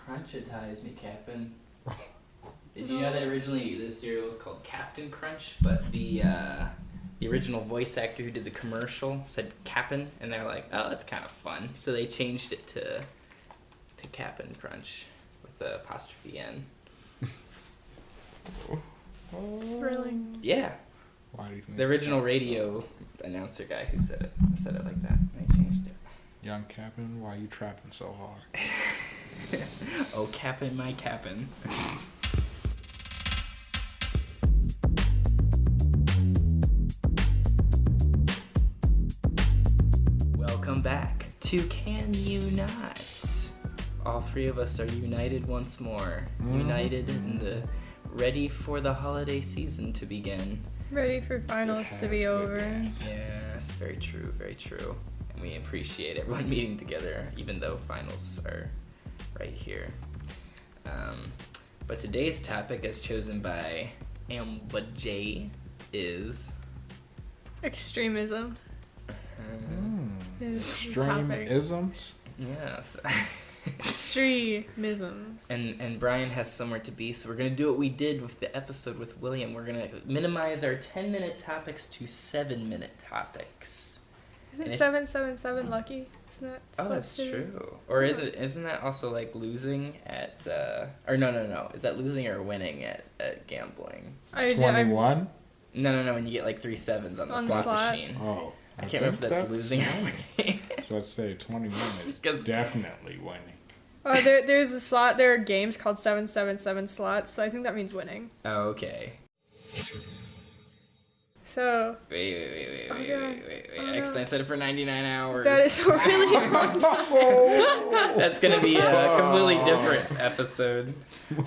Crunchitize me, Captain. Did you know that originally this cereal was called Captain Crunch, but the original voice actor who did the commercial said Cap'n, and they're like, oh, that's kind of fun. So they changed it to Cap'n Crunch with the apostrophe N. Thrilling. Yeah. Why do you think The original radio announcer guy who said it like that, and they changed it. Young Cap'n, why you trapping so hard? Oh, Cap'n, my Cap'n. Welcome back to Can You Not? All three of us are united once more. United and ready for the holiday season to begin. Ready for finals to be over. Yes, very true, very true. And we appreciate everyone meeting together, even though finals are right here. But today's topic, as chosen by Amba J, is Extremism. Is the topic. Extremisms? Yes. Extremisms. And Brian has somewhere to be, so we're going to do what we did with the episode with William. We're going to minimize our 10-minute topics to 7-minute topics. Isn't 777 lucky? Isn't that Oh, that's true. Or isn't that also like losing at or no. Is that losing or winning at gambling? 21? No, when you get like 3 sevens on the slot machine. Oh. I can't remember if that's losing or winning. So I'd say 21 is definitely winning. Oh, there's a slot. There are games called 777 slots, so I think that means winning. Oh, okay. So. Wait. I set it for 99 hours. That is a really long time. That's gonna be a completely different episode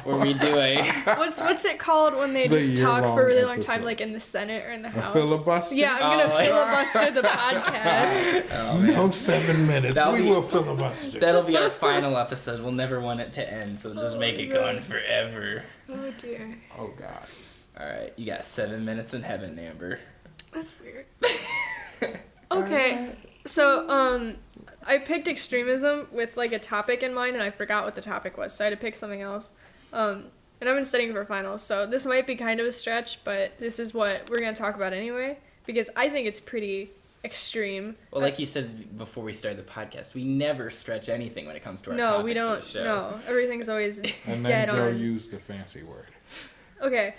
where we do a. What's it called when they just talk for a really long time, like in the Senate or in the House? A filibuster? Yeah, I'm gonna filibuster the podcast. Oh, no 7 minutes. We will filibuster. That'll be our final episode. We'll never want it to end, so just make it go on forever. Oh dear. Oh God. All right, you got 7 minutes in heaven, Amber. That's weird. Okay, so I picked extremism with like a topic in mind, and I forgot what the topic was, so I had to pick something else. And I've been studying for finals, so this might be kind of a stretch, but this is what we're gonna talk about anyway, because I think it's pretty extreme. Well, like you said before we started the podcast, we never stretch anything when it comes to our no, topics we don't. for the show. No, everything's always and dead then on. go use the fancy word. Okay.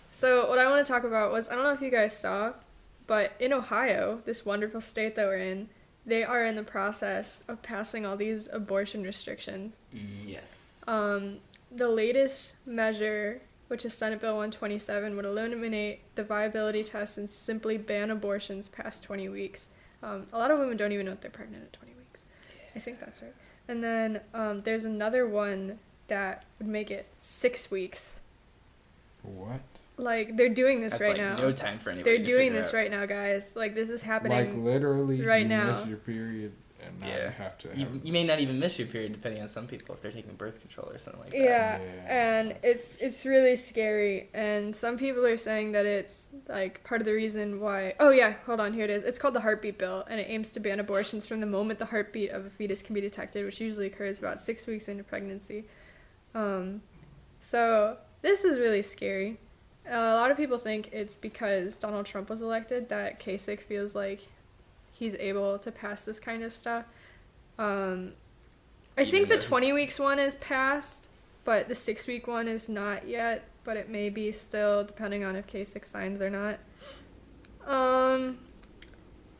So what I want to talk about was, I don't know if you guys saw, but in Ohio, this wonderful state that we're in, they are in the process of passing all these abortion restrictions. Yes. The latest measure, which is Senate Bill 127, would eliminate the viability test and simply ban abortions past 20 weeks. A lot of women don't even know if they're pregnant at 20 weeks. Yeah. I think that's right. And then there's another one that would make it 6 weeks. What? Like, they're doing this That's right like now. no time for anybody They're to doing figure this out. right now, guys. Like, this is happening. Like, literally, right you now. miss your period and now you have to have... You may not even miss your period, depending on some people, if they're taking birth control or something like that. Yeah, and it's really scary. And some people are saying that it's, like, part of the reason why... Oh, yeah, hold on, here it is. It's called the Heartbeat Bill, and it aims to ban abortions from the moment the heartbeat of a fetus can be detected, which usually occurs about 6 weeks into pregnancy. So, this is really scary. A lot of people think it's because Donald Trump was elected that Kasich feels like he's able to pass this kind of stuff. I think the 20 weeks one is passed, but the 6 week one is not yet, but it may be still, depending on if Kasich signs or not.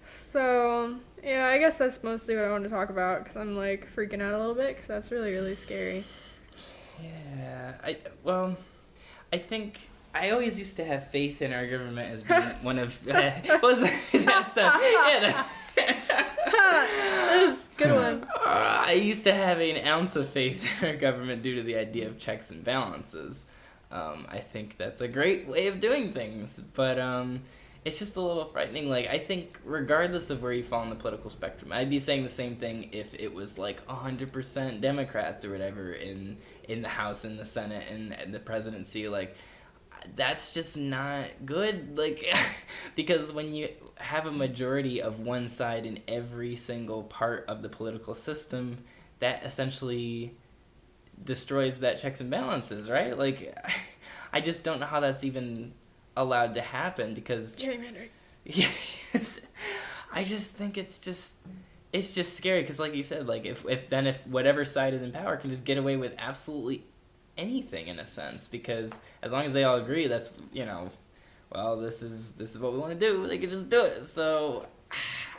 So, yeah, I guess that's mostly what I want to talk about, because I'm, like, freaking out a little bit, because that's really, really scary. Yeah, I think I always used to have faith in our government as being one of that's That was a good one. I used to have an ounce of faith in our government due to the idea of checks and balances. I think that's a great way of doing things, but it's just a little frightening. Like, I think regardless of where you fall on the political spectrum, I'd be saying the same thing if it was like 100% Democrats or whatever in the House and the Senate and the presidency. Like, that's just not good. Like, because when you have a majority of one side in every single part of the political system, that essentially destroys that checks and balances, right? Like, I just don't know how that's even allowed to happen because... Gerrymandering. Yes. I just think it's just scary because, like you said, like if whatever side is in power can just get away with absolutely anything in a sense, because as long as they all agree, that's, you know, well, this is what we want to do, they can just do it. So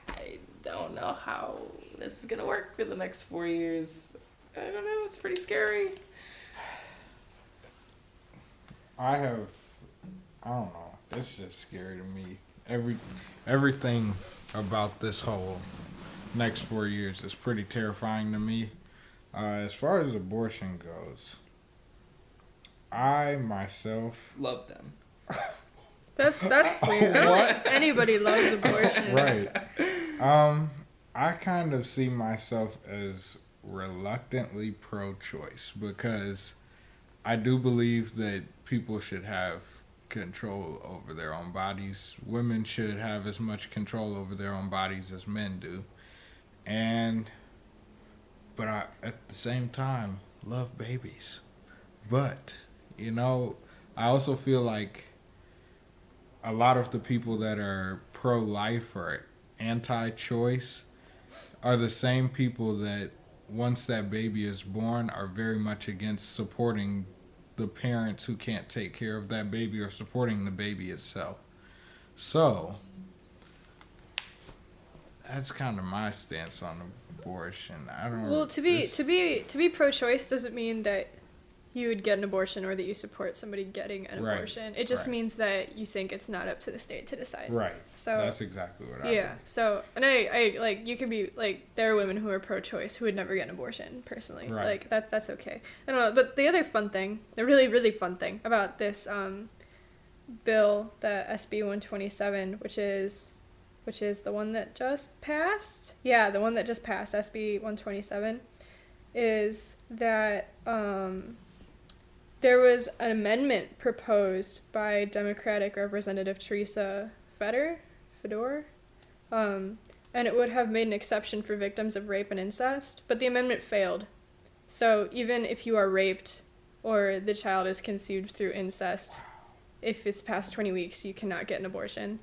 I don't know how this is gonna work for the next 4 years. I don't know. It's pretty scary. I don't know. It's just scary to me. Everything about this whole next 4 years is pretty terrifying to me. As far as abortion goes, I myself love them. That's weird. I don't think anybody loves abortion. Right. I kind of see myself as reluctantly pro-choice because I do believe that people should have control over their own bodies. Women should have as much control over their own bodies as men do. But I, at the same time, love babies. But, you know, I also feel like a lot of the people that are pro-life or anti-choice are the same people that once that baby is born are very much against supporting the parents who can't take care of that baby or supporting the baby itself. So that's kind of my stance on abortion. I don't. Well, to be pro-choice doesn't mean that you would get an abortion or that you support somebody getting an abortion. It just means that you think it's not up to the state to decide. Right. So that's exactly what I yeah. mean. So, and I like, you could be like, there are women who are pro-choice who would never get an abortion personally. Right. Like that's okay. I don't know. But the other fun thing, the really really fun thing about this bill, the SB 127, which is the one that just passed. Yeah, the one that just passed, SB 127, is that there was an amendment proposed by Democratic Representative Teresa Fedor, and it would have made an exception for victims of rape and incest, but the amendment failed. So even if you are raped or the child is conceived through incest, if it's past 20 weeks, you cannot get an abortion.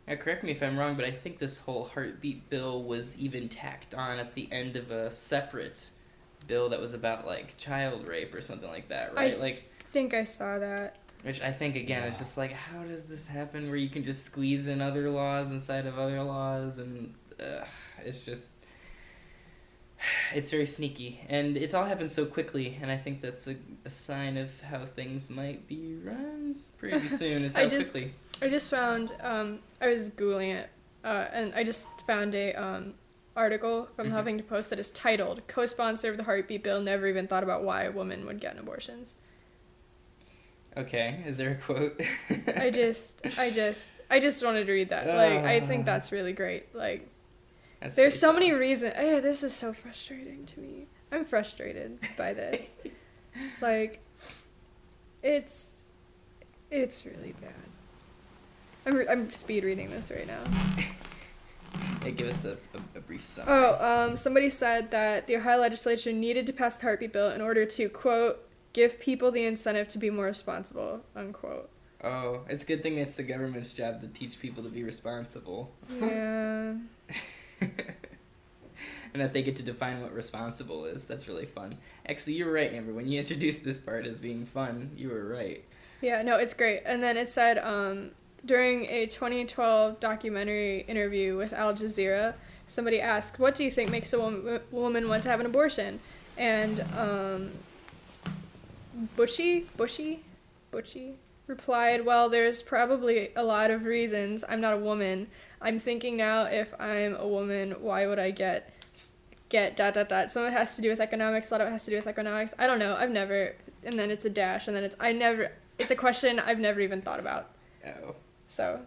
Now, correct me if I'm wrong, but I think this whole heartbeat bill was even tacked on at the end of a separate bill that was about, like, child rape or something like that, right? I think I saw that. Which I think, again, is just like, how does this happen where you can just squeeze in other laws inside of other laws? And it's just... It's very sneaky. And it's all happened so quickly, and I think that's a sign of how things might be run pretty soon, is how quickly. I just found, I was Googling it, and I just found a article from the Huffington Post that is titled, "Co-sponsor of the Heartbeat Bill never even thought about why women would get abortions." Okay, is there a quote? I just wanted to read that. Like, I think that's really great. Like, there's so many reasons. This is so frustrating to me. I'm frustrated by this. Like, it's really bad. I'm speed reading this right now. Hey, give us a brief summary. Somebody said that the Ohio legislature needed to pass the heartbeat bill in order to, quote, give people the incentive to be more responsible, unquote. Oh, it's a good thing it's the government's job to teach people to be responsible. Yeah. And that they get to define what responsible is. That's really fun. Actually, you were right, Amber. When you introduced this part as being fun, you were right. Yeah, no, it's great. And then it said, during a 2012 documentary interview with Al Jazeera, somebody asked, what do you think makes a woman want to have an abortion? And Bushy replied, well, there's probably a lot of reasons. I'm not a woman. I'm thinking now, if I'm a woman, why would I get ... Some of it has to do with economics, a lot of it has to do with economics. I don't know. I've never... And then it's a dash, and then it's a question I've never even thought about. Oh. So,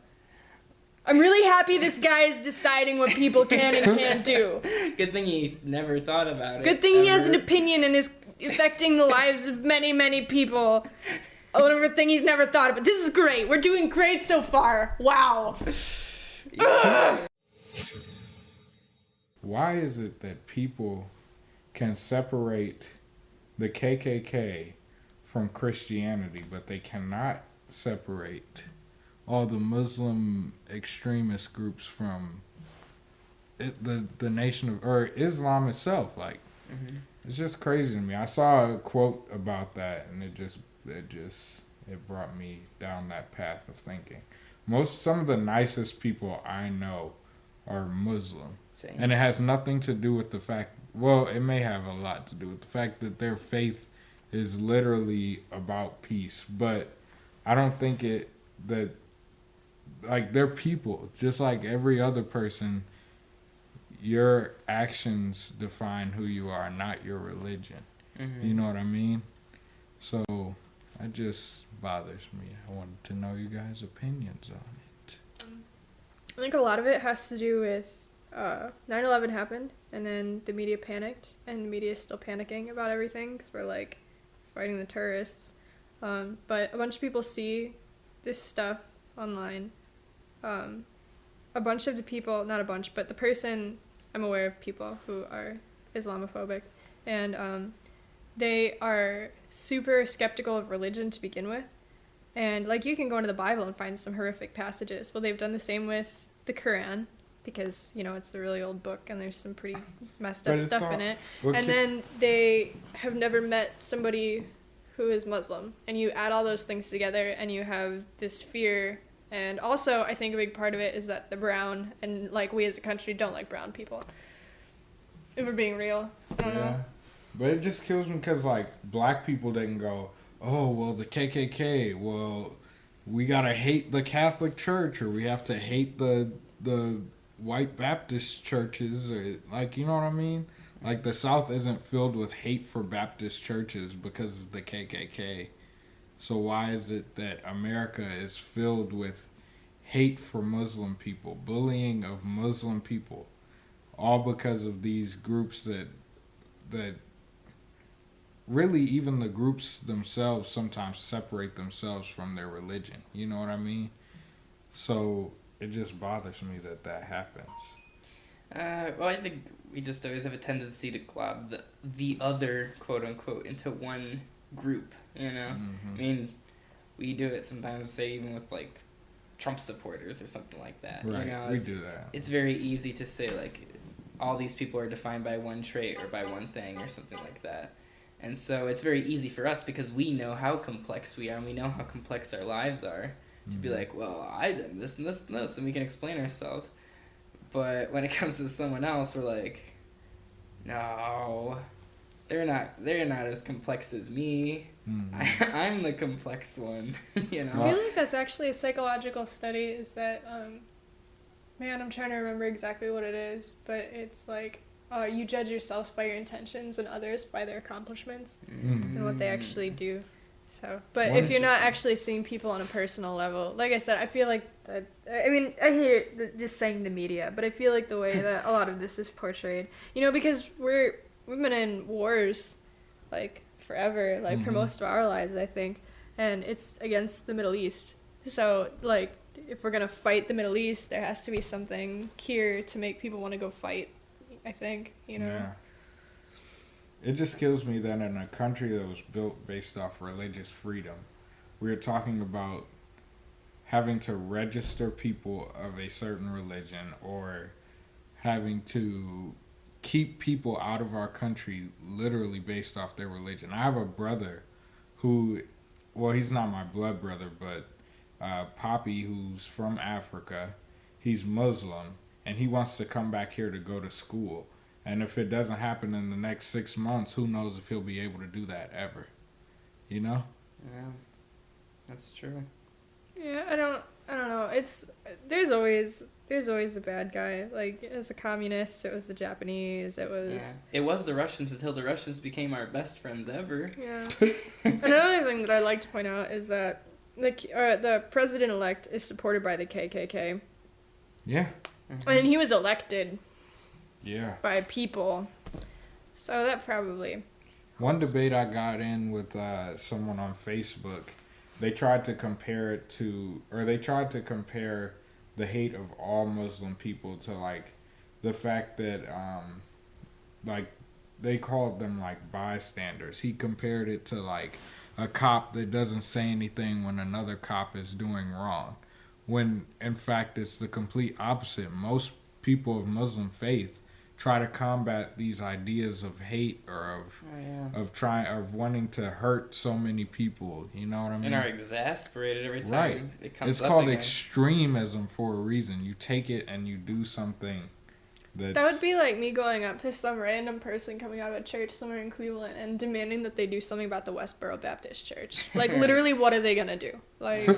I'm really happy this guy is deciding what people can and can't do. Good thing he never thought about it. Good thing he has an opinion and is affecting the lives of many, many people. Another thing he's never thought about. This is great. We're doing great so far. Wow. Why is it that people can separate the KKK from Christianity, but they cannot separate all the Muslim extremist groups from the nation of or Islam itself. Like, it's just crazy to me. I saw a quote about that, and it brought me down that path of thinking. Some of the nicest people I know are Muslim. Same. And it has nothing to do with the fact, well, it may have a lot to do with the fact that their faith is literally about peace. But I don't think like, they're people. Just like every other person, your actions define who you are, not your religion. You know what I mean? So, it just bothers me. I wanted to know you guys' opinions on it. I think a lot of it has to do with 9/11 happened, and then the media panicked, and the media is still panicking about everything because we're like fighting the terrorists. But a bunch of people see this stuff online. A bunch of the people, not a bunch, but the person, I'm aware of people who are Islamophobic, and they are super skeptical of religion to begin with. And like, you can go into the Bible and find some horrific passages. Well, they've done the same with the Quran, because, you know, it's a really old book and there's some pretty messed up stuff in it. And then they have never met somebody who is Muslim. And you add all those things together and you have this fear. And also, I think a big part of it is that the brown, and like, we as a country don't like brown people. If we're being real. I don't know. But it just kills me because, like, black people, they can go, oh, well, the KKK, well, we gotta hate the Catholic Church, or we have to hate the white Baptist churches, or, like, you know what I mean? Like, the South isn't filled with hate for Baptist churches because of the KKK. So why is it that America is filled with hate for Muslim people, bullying of Muslim people, all because of these groups that really, even the groups themselves sometimes separate themselves from their religion. You know what I mean? So it just bothers me that happens. Well, I think we just always have a tendency to glob the other, quote unquote, into one group, you know? I mean, we do it sometimes, say, even with, like, Trump supporters or something like that. Right, you know, we do that. It's very easy to say, like, all these people are defined by one trait or by one thing or something like that. And so it's very easy for us, because we know how complex we are and we know how complex our lives are, to be like, well, I did this and this and this, and we can explain ourselves. But when it comes to someone else, we're like, no, they're not as complex as me. I'm the complex one. You know? I feel like that's actually a psychological study, is that, man, I'm trying to remember exactly what it is, but it's like, you judge yourselves by your intentions and others by their accomplishments and what they actually do. So, but if you're not actually seeing people on a personal level, like I said, I feel like that, I mean, I hate just saying the media, but I feel like the way that a lot of this is portrayed, you know, because we've been in wars, like, forever, like, for most of our lives, I think, and it's against the Middle East. So, like, if we're gonna fight the Middle East, there has to be something here to make people want to go fight, I think, you know? Yeah. It just kills me that in a country that was built based off religious freedom, we're talking about having to register people of a certain religion, or having to keep people out of our country literally based off their religion. I have a brother who, well, he's not my blood brother, but Poppy, who's from Africa, he's Muslim, and he wants to come back here to go to school. And if it doesn't happen in the next 6 months, who knows if he'll be able to do that ever. You know? Yeah, that's true. Yeah, I don't know. There's always a bad guy. Like, as a communist, it was the Japanese, it was... Yeah. It was the Russians until the Russians became our best friends ever. Yeah. Another thing that I'd like to point out is that the president-elect is supported by the KKK. Yeah. And he was elected. Yeah. By people. So that probably... One debate I got in with someone on Facebook, they tried to compare the hate of all Muslim people to, like, the fact that, like, they called them like bystanders. He compared it to like a cop that doesn't say anything when another cop is doing wrong, when in fact it's the complete opposite. Most people of Muslim faith try to combat these ideas of hate or of wanting to hurt so many people. You know what I mean? And are exasperated every time Right. it comes It's up called again. extremism for a reason. You take it and you do something that's... That would be like me going up to some random person coming out of a church somewhere in Cleveland and demanding that they do something about the Westboro Baptist Church. Like, literally, what are they gonna do? Like,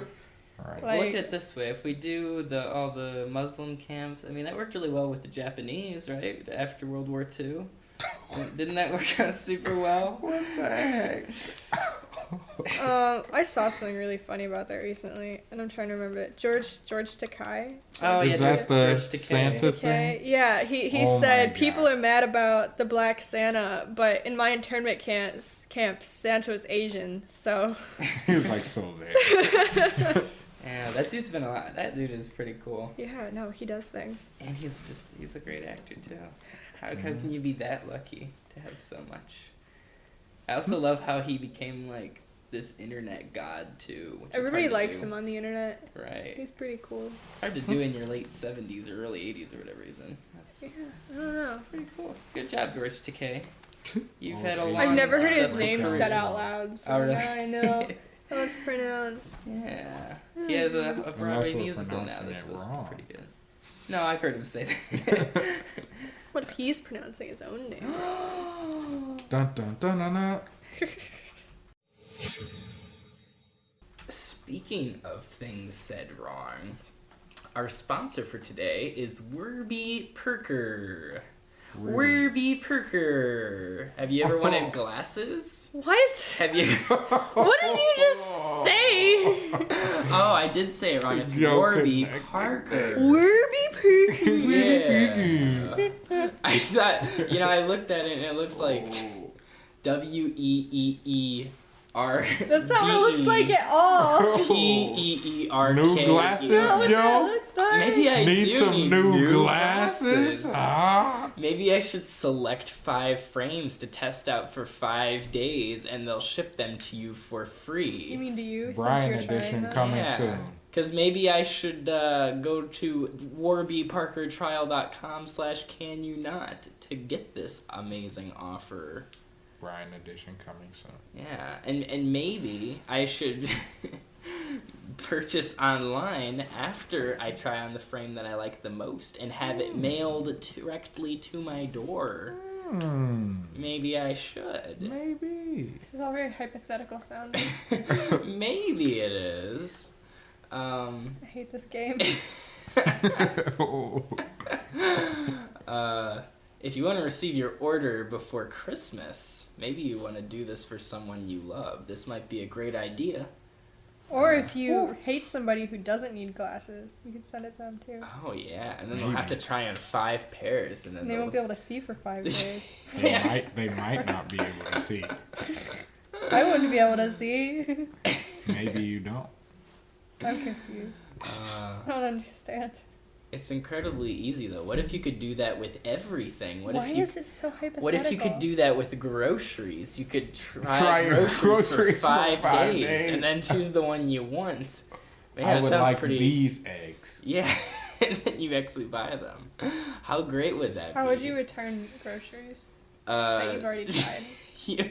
Right. like Look at it this way: if we do all the Muslim camps, I mean that worked really well with the Japanese, right? After World War II, didn't that work out super well? What the heck? I saw something really funny about that recently, and I'm trying to remember it. George Takei. Oh Is yeah, that the George Takei. Santa Okay. thing? Yeah, he Oh my said God. people are mad about the Black Santa, but in my internment camp Santa was Asian, so. He was like so there. Yeah, that dude's been a lot. That dude is pretty cool, Yeah, no, he does things. and he's a great actor too. How can you be that lucky to have so much? I also love how he became like this internet god too. Which Everybody is hard to likes do. him on the internet. Right. He's pretty cool. Hard to do in your late 70s or early 80s or whatever reason. That's Yeah, I don't know. pretty cool. Good job, George Takei. You've had a I've long. I've never heard his successful name career. said out loud, so Oh, really? now I know how it's pronounced. Yeah. He has a Broadway Unless we're musical now pronouncing that's it supposed to be wrong. pretty good. No, I've heard him say that. What if he's pronouncing his own name? Dun dun dun dun dun. Speaking of things said wrong, our sponsor for today is Warby Parker. Warby Parker. Have you ever wanted glasses? What? Have you? What did you just say? Oh, I did say it wrong. It's Joke Warby connected Parker. Warby Parker. Yeah. I thought, I looked at it and it looks like WEEER. That's not what it looks like at all. PEERK. New glasses, That's not what that Joe? looks like. Maybe I Need do some need new glasses? Ah. Maybe I should select 5 frames to test out for 5 days, and they'll ship them to you for free. You mean to you? Brian since you're edition trying coming Yeah. soon. Because maybe I should go to warbyparkertrial.com/canyouNot to get this amazing offer. Brian edition coming soon. Yeah, and maybe I should purchase online after I try on the frame that I like the most and have it mailed directly to my door. Maybe I should. Maybe. This is all very hypothetical sounding. Maybe it is. I hate this game. If you want to receive your order before Christmas, maybe you want to do this for someone you love. This might be a great idea. Or if you hate somebody who doesn't need glasses, you can send it to them too. Oh yeah, and then they'll have to try on 5 pairs, and then And they won't be able to see for 5 days. They might not be able to see. I wouldn't be able to see. Maybe you don't. I'm confused. I don't understand. It's incredibly easy though. What if you could do that with everything? Why is it so hypothetical? What if you could do that with groceries? You could try Try your groceries groceries for 5 for 5 days, days. and then choose the one you want. Man, I that would sounds like pretty. these eggs. Yeah, and then you actually buy them. How great would that be? How would you return groceries that you've already tried? you-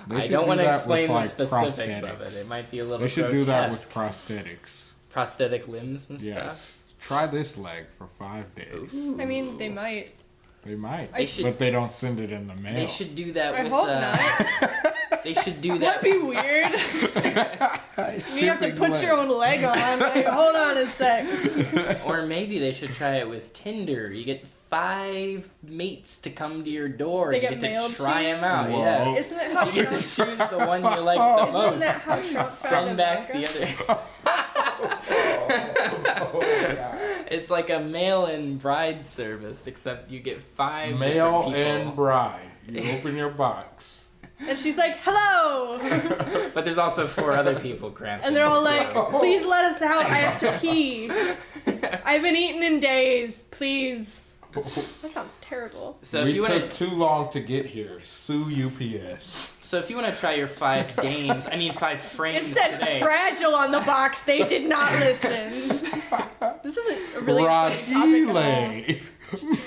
They I should don't do want to that explain the with, like, specifics of prosthetics. it. It might be a little They should grotesque. do that with prosthetics. Prosthetic limbs and stuff. Yes. Try this leg for 5 days. Ooh. I mean, they might. They might. They should- but they don't send it in the mail. They should do that I with. hope not. They should do that. That'd be weird. You have to put your own leg on. Like, hold on a sec. Or maybe they should try it with Tinder. You get 5 mates to come to your door. They and you get get mailed to to try you? them out. Whoa. Yes. Isn't it how You get to Trump... choose the one you like the Isn't most. that how Trump found Send back the America? other. It's like a mail-in bride service, except you get 5 Mail different people. and bride. You open your box. And she's like, hello! But there's also 4 other people cramped. And in they're all too. like, please let us out. I have to pee. I haven't eaten in days. Please. That sounds terrible. So if we you took want to, too long to get here. Sue UPS. so if you want to try your 5 frames It said today. fragile on the box. They did not listen. This isn't a really funny topic at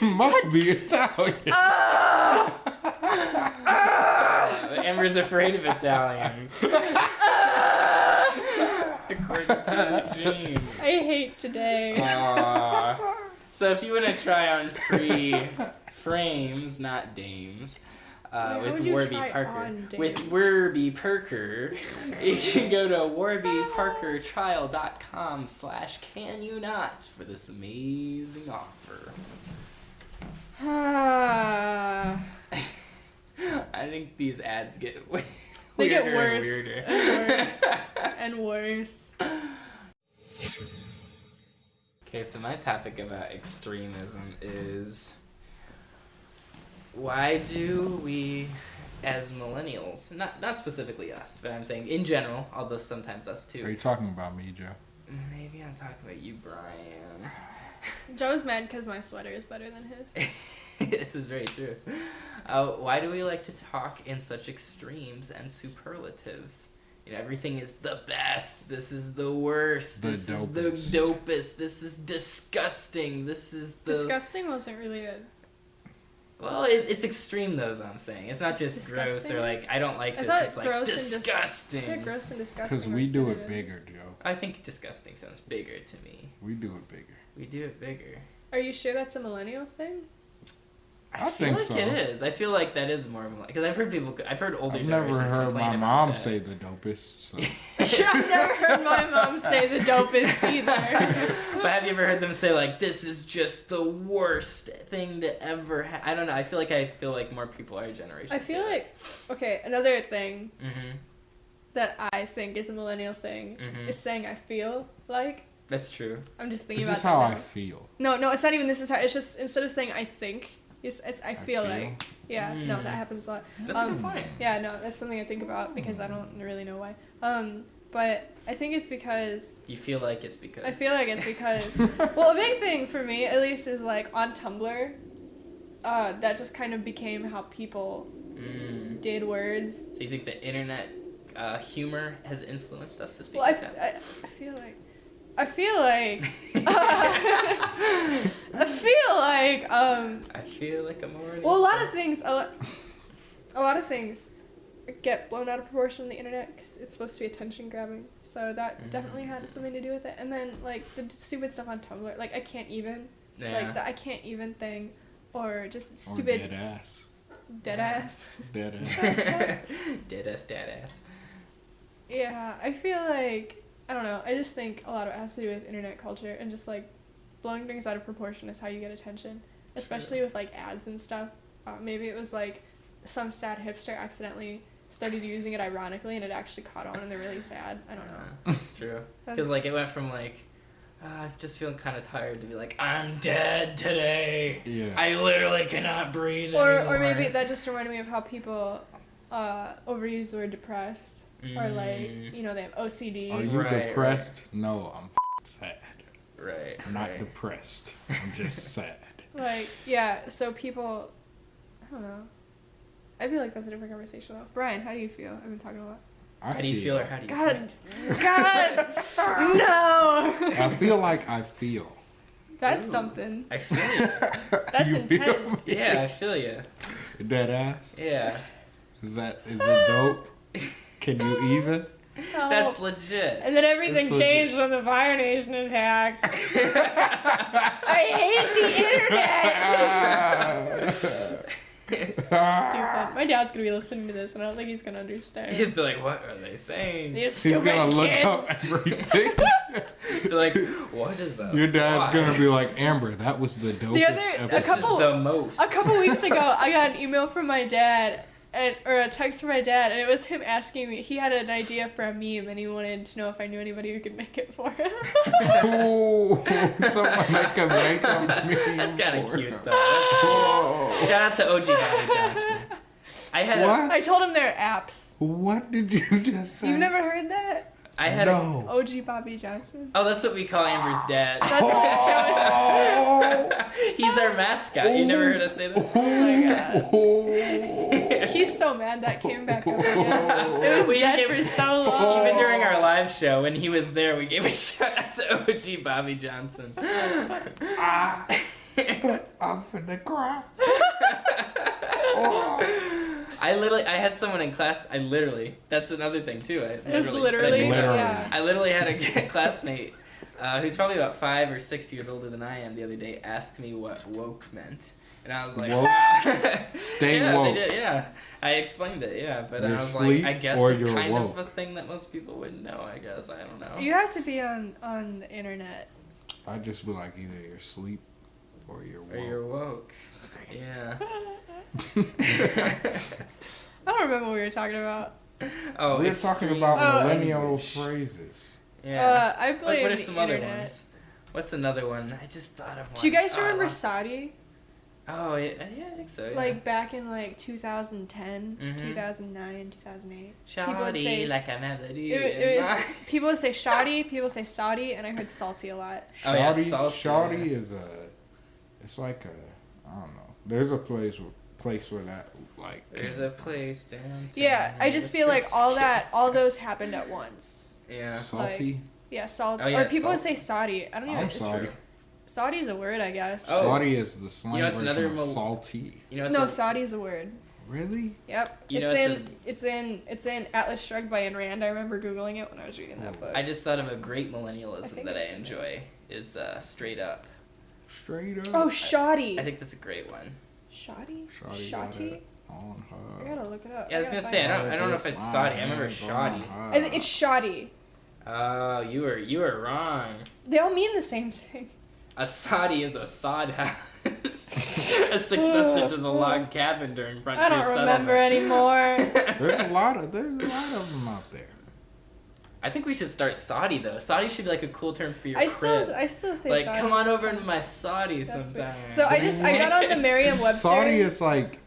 all. Must be Italian. Amber's afraid of Italians. According to the genes. I hate today. So if you want to try on free frames, not dames, How with would you Warby try Parker. on dames? With Warby Parker, you can go to warbyparkertrial.com/canyounot for this amazing offer. I think these ads get They get weirder worse and weirder. and worse and worse. Okay, so my topic about extremism is, why do we, as millennials, not specifically us, but I'm saying in general, although sometimes us too. Are you talking about me, Joe? Maybe I'm talking about you, Brian. Joe's mad because my sweater is better than his. This is very true. Why do we like to talk in such extremes and superlatives? You know, everything is the best. This is the worst. This is the dopest. This is disgusting. This is the... Disgusting wasn't really a... Well, it's extreme though, is what I'm saying. It's not just gross Disgusting? or like, I don't like I this. thought It's like gross disgusting. I thought gross and disgusting Because were we do it synonyms. bigger, Joe. I think disgusting sounds bigger to me. We do it bigger. We do it bigger. Are you sure that's a millennial thing? I feel think like so. it is. I feel like that is more of a... Because I've heard older I've never generations heard complain my about mom that. say the dopest. So. I've never heard my mom say the dopest either. But have you ever heard them say, like, this is just the worst thing to ever happen? I don't know. I feel like more people our generation I feel like... Okay, another thing Mm-hmm. that I think is a millennial thing Mhm. is saying I feel like. That's true. I'm just thinking This about is how that I now. feel. No, it's not even this is how... It's just, instead of saying I think, it's I feel feel? like. Yeah, no, Mm. that happens a lot. That's a good point. Yeah, no, that's something I think about because I don't really know why. But I think it's because... You feel like it's because... I feel like it's because... Well, a big thing for me, at least, is like on Tumblr, that just kind of became how people did words. So you think the internet humor has influenced us to speak Well, like that? I feel like... I feel like I feel like I'm already... well, a lot of things get blown out of proportion on the internet because it's supposed to be attention grabbing. So that definitely had something to do with it. And then like the stupid stuff on Tumblr, like I can't even, like the I can't even thing, or just stupid Or dead ass. dead ass. Dead ass. Dead ass. Yeah, I feel like I don't know. I just think a lot of it has to do with internet culture and just like blowing things out of proportion is how you get attention, especially with like ads and stuff. Maybe it was like some sad hipster accidentally started using it ironically and it actually caught on and they're really sad. I don't know. That's true. Because like it went from like, I just feel kind of tired to be like, I'm dead today. Yeah. I literally cannot breathe anymore. Or maybe that just reminded me of how people overuse the word depressed. Or like, you know, they have OCD. Are you Right, depressed? No, I'm sad. Right. I'm not right. depressed. I'm just sad. Like, yeah, so people, I don't know. I feel like that's a different conversation though. Brian, how do you feel? I've been talking a lot. How do you feel or how do you God, think? God, no. I feel like I feel. That's Ooh. something. I feel you. That's You feel intense. me? Yeah, I feel you. Dead ass? Yeah. Is it dope? Can you even? Oh. That's legit. And then everything That's changed when the Fire Nation attacked. I hate the internet. Stupid. My dad's gonna be listening to this, and I don't think he's gonna understand. He's be like, what are they saying? These He's stupid gonna look kids. up everything. Be like, what is that? Your dad's gonna be like, Amber, that was the dopest other- This episode. is the most. A couple weeks ago, I got an email from my dad, or a text from my dad, and it was him asking me. He had an idea for a meme, and he wanted to know if I knew anybody who could make it for him. Ooh, someone that can make a meme. That's kind of for cute, him. though. That's cute. Oh. Shout out to OG Bobby Johnson. I had What? I told him they're apps. What did you just say? You've never heard that? I had no. OG Bobby Johnson. Oh, that's what we call Amber's dad. That's what the show is. He's our mascot. You never heard us say that? Oh my god. He's so mad that came back up again. It was We dead gave- for so long. Even during our live show, when he was there, we gave a shout out to OG Bobby Johnson. I'm finna cry. I had someone in class, that's another thing too. It was literally, Literally. yeah. I literally had a classmate who's probably about 5 or 6 years older than I am the other day asked me what woke meant. And I was like, Woke? wow. Stay yeah, woke. They did, yeah. I explained it, yeah. But You're I was like, asleep I guess or it's you're kind woke. of a thing that most people wouldn't know, I guess. I don't know. You have to be on the internet. I'd just be like, either you're asleep or you're woke. Or you're woke. Yeah. I don't remember what we were talking about. Oh, We're talking extreme about Oh. millennial English. phrases. Yeah. I blame What are the some other internet. ones? What's another one? I just thought of one. Do you guys Oh, I remember lost- Saudi? Oh, yeah, I think so, yeah. Like back in like 2010, Mhm. 2009, 2008. People would Shoddy, say- like a melody. It was people would say shoddy, people would say Saudi, and I heard salty a lot. Oh, yeah, Shawty, salsa, Shawty yeah. is it's like I don't know. There's a place where that, like. There's a place downtown. Yeah, I just feel like all those happened at once. Yeah. Salty. Yeah, salt. Oh, yeah, or people would salty. say Saudi. I don't even. I'm it's- sorry. Saudi is a word, I guess. Oh. Salty is the slang You know, it's version another of mo- salty. You know, No, it's Saudi is a word. Really? Yep. You know, it's in Atlas Shrugged by Ayn Rand. I remember googling it when I was reading that book. I just thought of a great I millennialism think that I it's in enjoy is straight up. Straight up. Oh, shoddy. I think that's a great one. Shoddy? Shawty got Shotty? it on her. I gotta look it up. Yeah, I was gotta gonna say I find don't know if it's Saudi. I remember shoddy. it. It's shoddy. Oh, you were wrong. They all mean the same thing. A Saudi is a sod house. A successor to the log cabin during frontier I don't settlement. remember anymore. There's a lot of them out there. I think we should start Saudi though. Saudi should be like a cool term for your I crib. still say Like, Saudi. come on over into my Saudi That's weird. sometime. So I got on the Merriam-Webster. Saudi is like,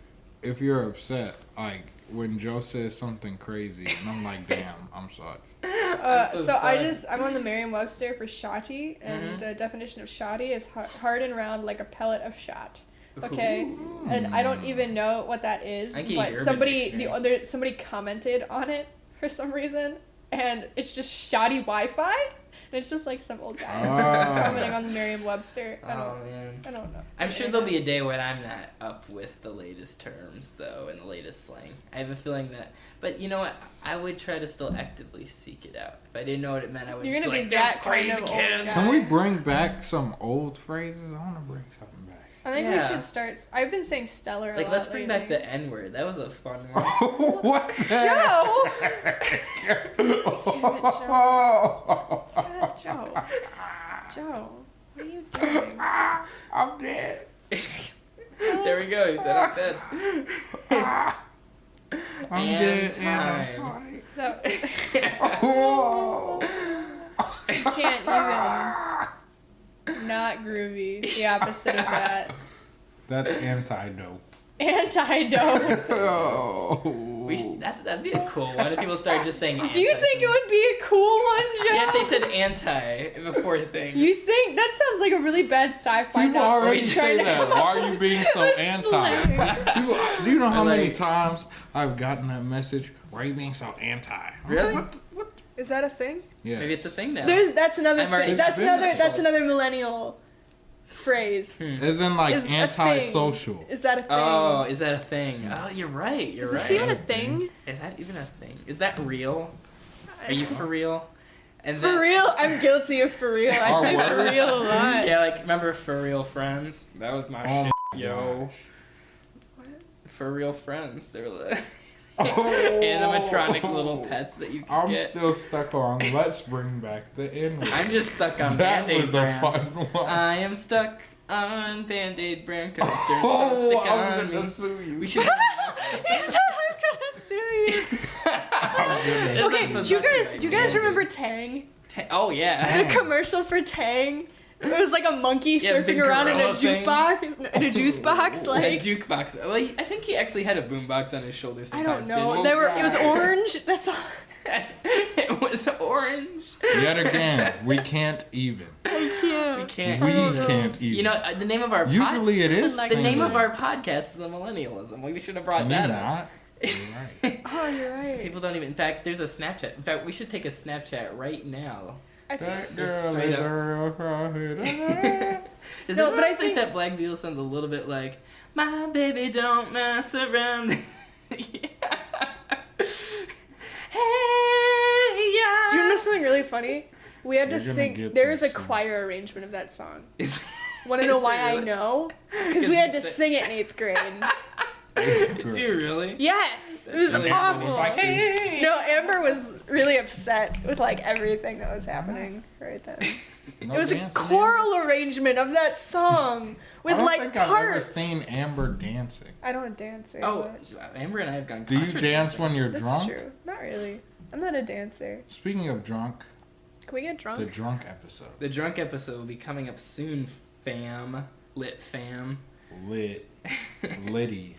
if you're upset, like when Joe says something crazy, and I'm like, damn, I'm sorry. I'm so sorry. I'm on the Merriam-Webster for shotty, and Mhm. the definition of shoddy is hard and round like a pellet of shot. Okay, Ooh. and I don't even know what that is, I can but Urban somebody Dictionary. somebody commented on it for some reason, and it's just shoddy Wi-Fi, and it's just like some old guy commenting on the Merriam-Webster. Oh man. I don't know. I'm sure there'll be a day when I'm not up with the latest terms though and the latest slang. I have a feeling that, but you know what? I would try to still actively seek it out. If I didn't know what it meant, I would. You're just gonna be be like, that "There's crazy kind of old kids." guy. Can we bring back some old phrases? I want to bring something back. I think we Yeah. should start. I've been saying stellar. Like, a let's lot bring lately. back the N word. That was a fun one. What? the Joe! hell? God, Joe. Joe, what are you doing? I'm dead. There we go. He said I'm dead. I'm And dead and I'm time. sorry. No, Oh. you can't even. Not groovy. The opposite of that. That's anti-dope. Antidote. Oh. That'd be a cool one if people started just saying. Do you think it would be a cool one, Joe? Yeah, if they said anti before things. You think that sounds like a really bad sci-fi People novel. already You're say trying to that. come Why up are you being so with anti? slang. Do you know how I many like- times I've gotten that message? Why are you being so anti? I'm Really? like, what? Is that a thing? Yeah. Maybe it's a thing now. That's another I'm already thing. That's convinced. another millennial phrase. As in like Is a thing. anti-social. Is that a thing? Oh, is that a thing? Oh, you're right. You're Is right. this even a thing. thing? Is that even a thing? Is that real? Are you for real? And For then- real? I'm guilty of for real. I Our say for words? real a lot. Yeah, like remember For Real Friends? That was my Oh shit, my yo. gosh. For Real Friends. They were like Oh. animatronic little pets that you could I'm get. still stuck on let's bring back the N-word. I'm just stuck on That Band-Aid was a brands. fun one. I am stuck on Band-Aid brand because Oh, stick I'm on gonna me. sue you. We should. He said I'm gonna sue you. I'm gonna This Okay, episode's do you not guys too do you bad. guys remember Tang? Oh yeah. The commercial for Tang? It was like a monkey Yeah, surfing big around in a gorilla thing. jukebox. In a juice box, A like jukebox. Well, I think he actually had a boombox on his shoulder I don't sometimes. know. Oh, It was gosh. orange. That's all. It was orange. Yet again, we can't even. Yeah. We can't. We can't even. You know, the name of our Usually it is. Like the name of singular. our podcast is a millennialism. We should have brought Can you that not? up. You're right. Oh, you're right. People don't even. In fact, there's a Snapchat. In fact, we should take a Snapchat right now. I feel That It's girl straight is up. a real prophet. Does No, anyone but I else think think- that Black Beetle sounds a little bit like "My baby don't mess around"? Hey, yeah. Do you know something really funny? We had to You're gonna sing. get There is a this soon. choir arrangement of that song. Is- Want to know is why it I really? know? Because 'Cause we had you to said- sing it in 8th grade. Do you really? Yes, it That's was really awful. funny. It's like, hey. No, Amber was really upset with like everything that was happening right then. No It was a dancing, choral arrangement of that song with I don't like think I've ever parts. seen Amber dancing. I don't dance very Oh, much. Amber and I have gone. Do you contra dance dancing. when you're That's drunk? true. Not really. I'm not a dancer. Speaking of drunk, Can we get drunk? the drunk episode. The drunk episode will be coming up soon, fam. Lit fam. Lit. Litty.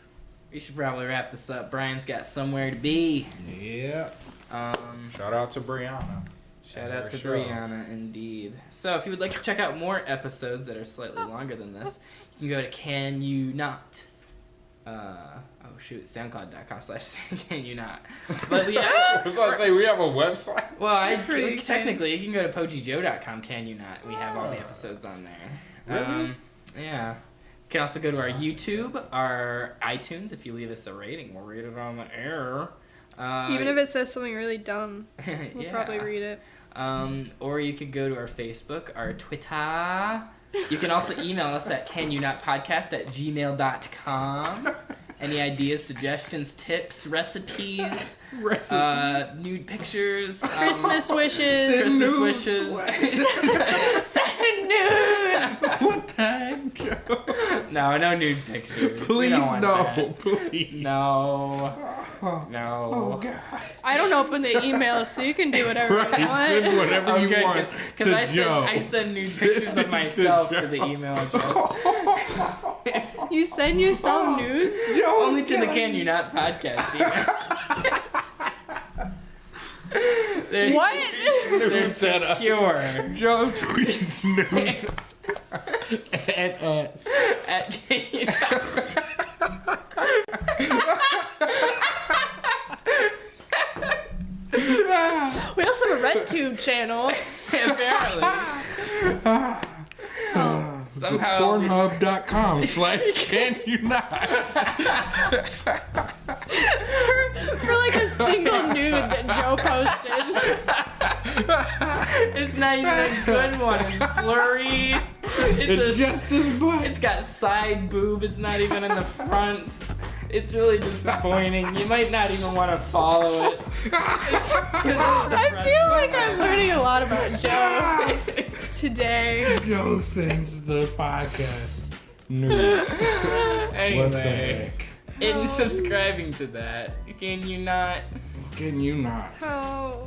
We should probably wrap this up. Brian's got somewhere to be. Yeah. Um, Shout out to Brianna. Shout out to Show. Brianna, indeed. So, if you would like to check out more episodes that are slightly longer than this, you can go to Can You Not. SoundCloud.com/Can You Not. But we I was about to say, we have a website. well, That's pretty exciting. technically you can go to pojijo.com. Can You Not? We have all the episodes on there. Really? Yeah. You can also go to our YouTube, our iTunes. If you leave us a rating, we'll read it on the air. Even if it says something really dumb, we'll yeah. probably read it. Or you could go to our Facebook, our Twitter. You can also email us at canyounotpodcast@gmail.com. Any ideas, suggestions, tips, recipes, nude pictures, Christmas wishes. Christmas nudes. wishes. Send news. What the heck, Joe? No nude pictures. We Please, don't want no. that. Please. No. Oh, No. God. I don't open the email, so you can do whatever Right, you want. send whatever you Okay, want because to Joe. I send nude Send pictures it of myself to the Joe. email address. You send yourself nudes? Joe's Only to the killing Can You Not podcast email. There's, What? They're setup. secure. Joe tweets news at us. At Can You Not. We also have a RedTube channel. Apparently. Somehow. Pornhub.com/can you not. For like a single nude that Joe posted. It's not even a good one. It's blurry. It's just his butt. It's got side boob. It's not even in the front. It's really disappointing. You might not even want to follow it. I feel like I'm learning a lot about Joe today. Joe sends the podcast news. Anyway, What the heck? in subscribing to that, can you not? Can you not? How?